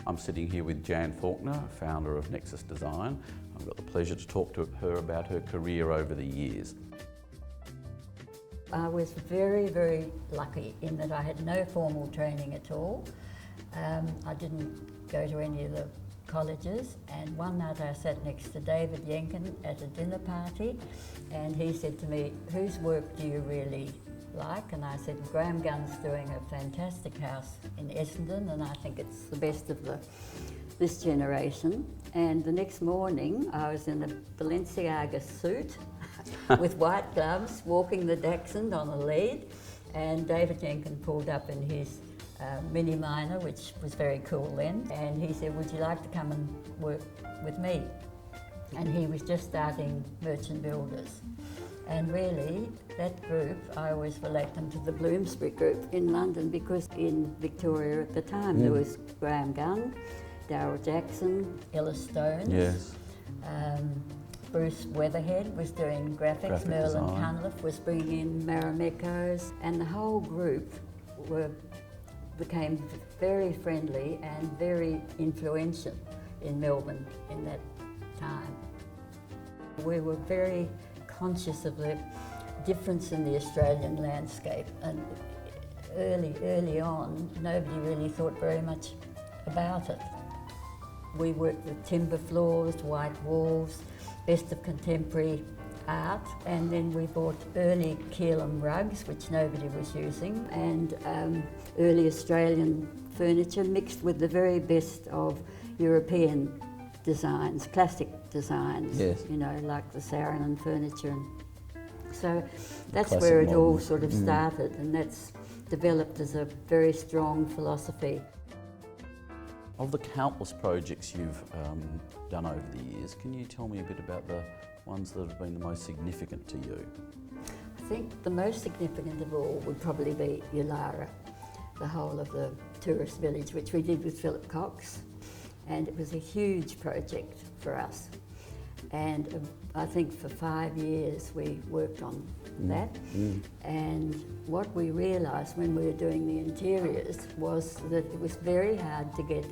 I'm sitting here with Janne Faulkner, founder of Nexus Design. I've got the pleasure to talk to her about her career over the years. I was very, very lucky in that I had no formal training at all. I didn't go to any of the colleges, and one night I sat next to David Jenkin at a dinner party, and he said to me, "Whose work do you really like?" And I said, "Graham Gunn's doing a fantastic house in Essendon, and I think it's the best of this generation." And the next morning I was in a Balenciaga suit with white gloves, walking the Dachshund on a lead, and David Jenkin pulled up in his Mini Minor, which was very cool then, and he said, "Would you like to come and work with me?" And he was just starting Merchant Builders. And really, that group, I always relate them to the Bloomsbury group in London, because in Victoria at the time there was Graham Gunn, Daryl Jackson, Ella Stone. Yes. Bruce Weatherhead was doing graphics, Merlin Cunliffe was bringing in Marimekos, and the whole group became very friendly and very influential in Melbourne in that time. We were very conscious of the difference in the Australian landscape, and early on nobody really thought very much about it. We worked with timber floors, white walls, best of contemporary art, and then we bought early Keelam rugs, which nobody was using, and early Australian furniture mixed with the very best of European designs, classic designs, yes. You know, like the Saarinen furniture. And so that's Classic where it modern. all sort of started, and that's developed as a very strong philosophy. Of the countless projects you've done over the years, can you tell me a bit about the ones that have been the most significant to you? I think the most significant of all would probably be Yulara, the whole of the tourist village, which we did with Philip Cox, and it was a huge project for us. And I think for 5 years we worked on that. And what we realised when we were doing the interiors was that it was very hard to get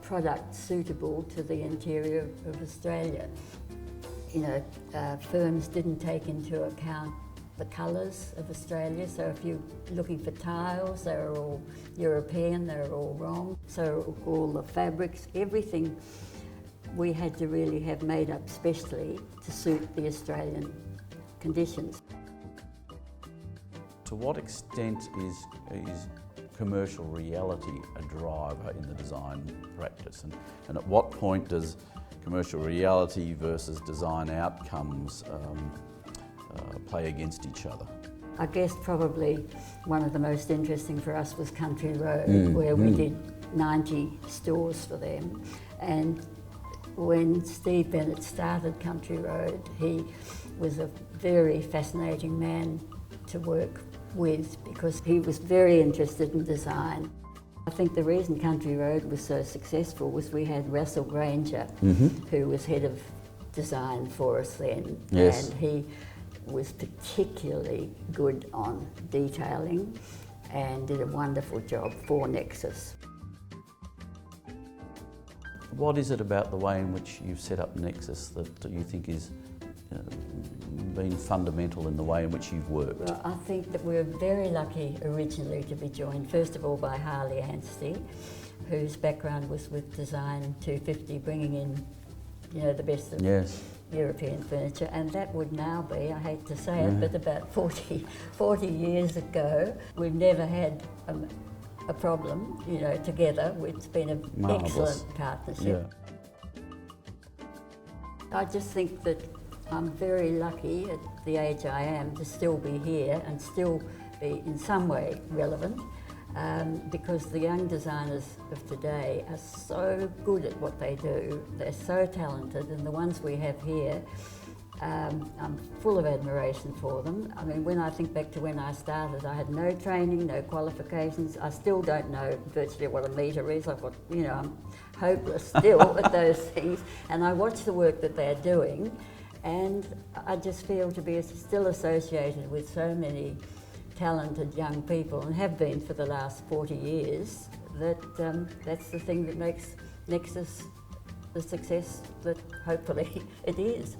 product suitable to the interior of Australia. You know, firms didn't take into account the colours of Australia, so if you're looking for tiles, they were all European, they were all wrong. So all the fabrics, everything we had to really have made up specially to suit the Australian conditions. To what extent is commercial reality a driver in the design practice, and at what point does commercial reality versus design outcomes play against each other? I guess probably one of the most interesting for us was Country Road, where we did 90 stores for them. And when Steve Bennett started Country Road, he was a very fascinating man to work with, because he was very interested in design. I think the reason Country Road was so successful was we had Russell Granger, who was head of design for us then, yes. And he was particularly good on detailing and did a wonderful job for Nexus. What is it about the way in which you've set up Nexus that you think is been fundamental in the way in which you've worked? Well, I think that we were very lucky originally to be joined, first of all, by Harley Anstey, whose background was with Design 250, bringing in, you know, the best of European furniture, and that would now be, I hate to say it, but about 40 years ago. We've never had a problem, you know, together. It's been an excellent partnership. I just think that I'm very lucky at the age I am to still be here and still be in some way relevant, because the young designers of today are so good at what they do. They're so talented, and the ones we have here, I'm full of admiration for them. I mean, when I think back to when I started, I had no training, no qualifications. I still don't know virtually what a metre is. I've got, you know, I'm hopeless still at those things. And I watch the work that they're doing, and I just feel to be still associated with so many talented young people, and have been for the last 40 years, that that's the thing that makes Nexus the success that hopefully it is.